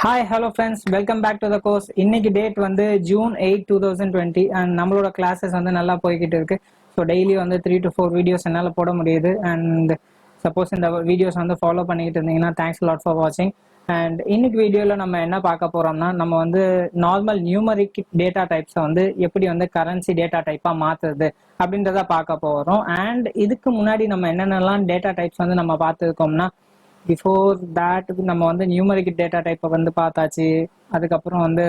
Hi hello friends, welcome back to the course. இன்னைக்கு date வந்து June 8 2020 and நம்மளோட classes வந்து நல்லா போய்கிட்டு இருக்கு. ஸோ டெய்லி வந்து 3 to 4 வீடியோஸ் என்னால் போட முடியுது. அண்ட் சப்போஸ் இந்த வீடியோஸ் வந்து ஃபாலோ பண்ணிக்கிட்டு இருந்தீங்கன்னா தேங்க்ஸ் லாட் ஃபார் வாட்சிங். அண்ட் இன்னைக்கு வீடியோவில் நம்ம என்ன பார்க்க போறோம்னா, நம்ம வந்து நார்மல் நியூமரிக் டேட்டா டைப்ஸை வந்து எப்படி வந்து கரன்சி டேட்டா டைப்பாக மாற்றுறது அப்படின்றத பார்க்க போகிறோம். அண்ட் இதுக்கு முன்னாடி நம்ம என்னென்னலாம் டேட்டா டைப்ஸ் வந்து நம்ம பார்த்துருக்கோம்னா, பிஃபோர் தேட் நம்ம வந்து நியூமரிக் டேட்டா டைப்பை வந்து பார்த்தாச்சு. அதுக்கப்புறம் வந்து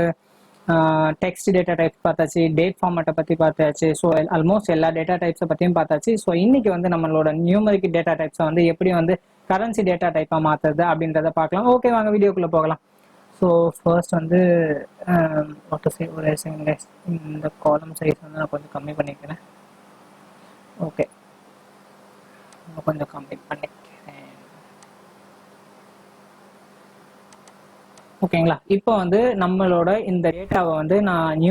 டெக்ஸ்ட் டேட்டா டைப் பார்த்தாச்சு, டேட் ஃபார்மேட்டை பற்றி பார்த்தாச்சு. ஸோ ஆல்மோஸ்ட் எல்லா டேட்டா டைப்ஸை பற்றியும் பார்த்தாச்சு. ஸோ இன்னைக்கு வந்து நம்மளோட நியூமரிக் டேட்டா டைப்ஸை வந்து எப்படி வந்து கரன்சி டேட்டா டைப்பாக மாற்றுறது அப்படின்றத பார்க்கலாம். ஓகே, வாங்க வீடியோக்குள்ளே போகலாம். ஸோ ஃபர்ஸ்ட் வந்து ஒரு செகண்ட், இந்த காலம் சைஸ் வந்து நான் கொஞ்சம் கம்மி பண்ணிக்கிறேன். ஓகே, கொஞ்சம் கம்மி பண்ணிக்கிறேன். ஓகேங்களா? இப்போ வந்து நம்மளோட இந்த டேட்டாவை வந்து நான்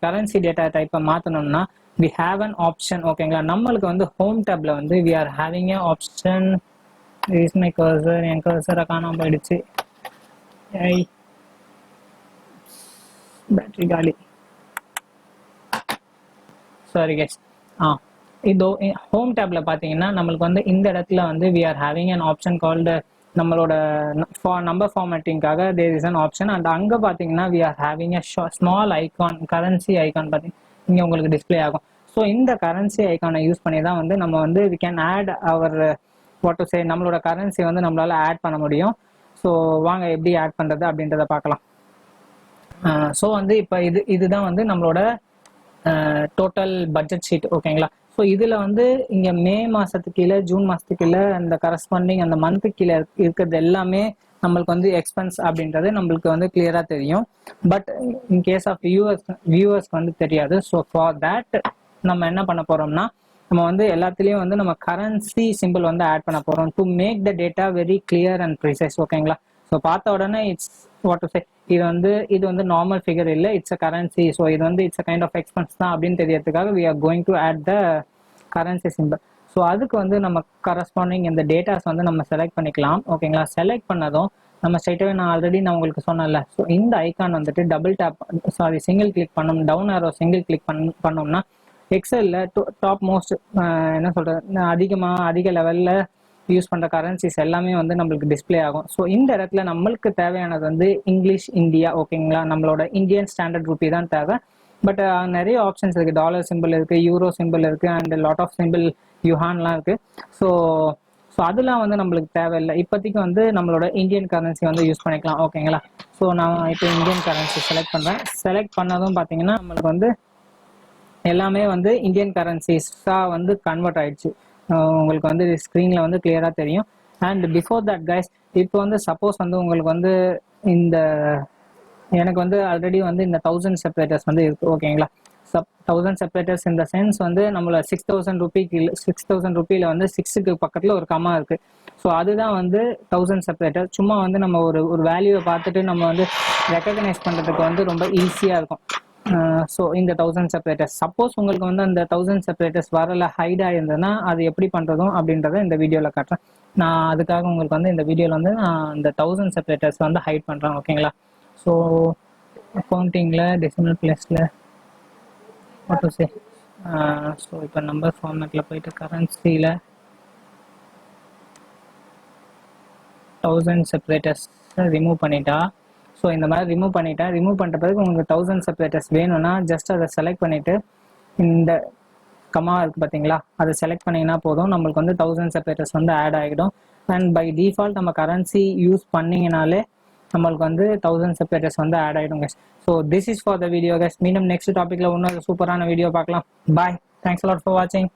கரன்சி டேட்டா டைப்பை மாற்றணும்னா we have an option. ஓகேங்களா? நம்மளுக்கு வந்து ஹோம் டேப்ல வந்து we are having a option. is my cursor, என் கர்சரை காணாம போயிடுச்சு. பேட்டரி காலி, சாரி கைஸ். இதோ ஹோம் டேப்ல பார்த்தீங்கன்னா நம்மளுக்கு வந்து இந்த இடத்துல வந்து we are having an option called நம்மளோட நம்பர் ஃபார்மேட்டிங்காக there is an option. And அங்கே பார்த்தீங்கன்னா we are having a small icon, currency icon பார்த்தீங்கன்னா இங்கே உங்களுக்கு டிஸ்பிளே ஆகும். ஸோ இந்த கரன்சி ஐகானை யூஸ் பண்ணி தான் வந்து நம்ம வந்து we can add our நம்மளோட கரன்சி வந்து நம்மளால ஆட் பண்ண முடியும். ஸோ வாங்க எப்படி ஆட் பண்ணுறது அப்படின்றத பார்க்கலாம். ஸோ வந்து இப்போ இதுதான் வந்து நம்மளோட டோட்டல் பட்ஜெட் ஷீட். ஓகேங்களா? ஸோ இதில் வந்து இங்கே மே மாதத்துக்கு கீழே, ஜூன் மாதத்துக்கு கீழே அந்த கரஸ்பாண்டிங் அந்த மந்த்துக்கு கீழே இருக்கிறது எல்லாமே நம்மளுக்கு வந்து எக்ஸ்பென்ஸ் அப்படின்றது நம்மளுக்கு வந்து கிளியராக தெரியும். பட் இன் கேஸ் ஆஃப் வியூவர்ஸ்க்கு வந்து தெரியாது. ஸோ ஃபார் தேட் நம்ம என்ன பண்ண போகிறோம்னா, நம்ம வந்து எல்லாத்துலேயும் வந்து நம்ம கரன்சி சிம்பிள் வந்து ஆட் பண்ண போகிறோம் to make the data very clear and precise. ஓகேங்களா? ஸோ பார்த்த உடனே இது வந்து நார்மல் ஃபிகர் இல்லை, இட்ஸ் அ கரன்சி. ஸோ இது வந்து it's a kind of expense தான் அப்படின்னு தெரியறதுக்காக we are going to add the currency symbol. So அதுக்கு வந்து நம்ம கரஸ்பாண்டிங் இந்த டேட்டாஸ் வந்து நம்ம செலக்ட் பண்ணிக்கலாம். ஓகேங்களா? செலக்ட் பண்ணதும் நம்ம ஸ்ட்ரைட்டாகவே நான் உங்களுக்கு சொன்னேன்ல, ஸோ இந்த ஐக்கான் வந்துட்டு சிங்கிள் கிளிக் பண்ணணும். டவுன் ஆரோ சிங்கிள் கிளிக் பண்ணோம்னா எக்ஸலில் டாப் மோஸ்ட் அதிக லெவலில் யூஸ் பண்ணுற கரன்சிஸ் எல்லாமே வந்து நம்மளுக்கு டிஸ்பிளே ஆகும். ஸோ இந்த இடத்துல நம்மளுக்கு தேவையானது வந்து இங்கிலீஷ் இந்தியா. ஓகேங்களா? நம்மளோட இந்தியன் ஸ்டாண்டர்ட் ரூபி தான் தேவை. பட் நிறைய ஆப்ஷன்ஸ் இருக்குது. டாலர் சிம்பிள் இருக்குது, யூரோ சிம்பிள் இருக்குது, அண்ட் லாட் ஆஃப் சிம்பிள் யுஹான்லாம் இருக்குது. ஸோ அதெல்லாம் வந்து நம்மளுக்கு தேவையில்லை. இப்போதைக்கு வந்து நம்மளோட இந்தியன் கரன்சி வந்து யூஸ் பண்ணிக்கலாம். ஓகேங்களா? ஸோ நான் இப்போ இந்தியன் கரன்சி செலக்ட் பண்ணுறேன். செலக்ட் பண்ணதும் பார்த்தீங்கன்னா நம்மளுக்கு வந்து எல்லாமே வந்து இந்தியன் கரன்சிஸாக வந்து கன்வெர்ட் ஆயிடுச்சு. உங்களுக்கு வந்து ஸ்க்ரீனில் வந்து கிளியராக தெரியும். அண்ட் பிஃபோர் தட் கைஸ், இப்போ வந்து சப்போஸ் வந்து உங்களுக்கு வந்து எனக்கு வந்து ஆல்ரெடி வந்து இந்த 1000 செப்பரேட்டர்ஸ் வந்து இருக்குது. ஓகேங்களா? 1000 செப்பரேட்டர்ஸ் இந்த சென்ஸ் வந்து நம்மள 6000 ரூபியில் வந்து 6க்கு பக்கத்தில் ஒரு கம்மா இருக்குது. ஸோ அதுதான் வந்து 1000 செப்பரேட்டர். சும்மா வந்து நம்ம ஒரு வேல்யூவை பார்த்துட்டு நம்ம வந்து ரெக்கக்னைஸ் பண்ணுறதுக்கு வந்து ரொம்ப ஈஸியாக இருக்கும். ஸோ இந்த 1000 செப்பரேட்டர்ஸ், சப்போஸ் உங்களுக்கு வந்து அந்த 1000 செப்பரேட்டர்ஸ் வரல, ஹைடாக இருந்ததுன்னா அது எப்படி பண்ணுறதும் அப்படின்றத இந்த வீடியோவில் காட்டுறேன். நான் அதுக்காக உங்களுக்கு வந்து இந்த வீடியோவில் வந்து நான் இந்த 1000 செப்பரேட்டர்ஸ் வந்து ஹைட் பண்ணுறேன். ஓகேங்களா? ஸோ அக்கௌண்டிங்கில் டெசிமல் பிளேஸில் ஸோ இப்போ நம்பர் ஃபார்மேட்டில் போயிட்டு கரன்சியில் 1000 செப்பரேட்டர்ஸ் ரிமூவ் பண்ணிட்டா. ஸோ இந்த மாதிரி ரிமூவ் பண்ணுற பிறகு உங்களுக்கு 1000 செப்பரேட்டர்ஸ் வேணும்னா ஜஸ்ட் அதை செலக்ட் பண்ணிவிட்டு இந்த கமா இருக்குது பார்த்தீங்களா, அதை செலக்ட் பண்ணிங்கன்னா போதும். நம்மளுக்கு வந்து 1000 செப்பரேட்டர்ஸ் வந்து ஆட் ஆகிடும். அண்ட் பை டிஃபால்ட் நம்ம கரன்சி யூஸ் பண்ணிங்கனாலே நம்மளுக்கு வந்து 1000 செப்பரேட்டர்ஸ் வந்து ஆட் ஆகிடும் guys. So this is for the video guys. மீண்டும் நெக்ஸ்ட் டாப்பிக்கில் இன்னொரு சூப்பரான வீடியோ பார்க்கலாம். பாய், தேங்க்ஸ் a lot ஃபார் வாட்சிங்.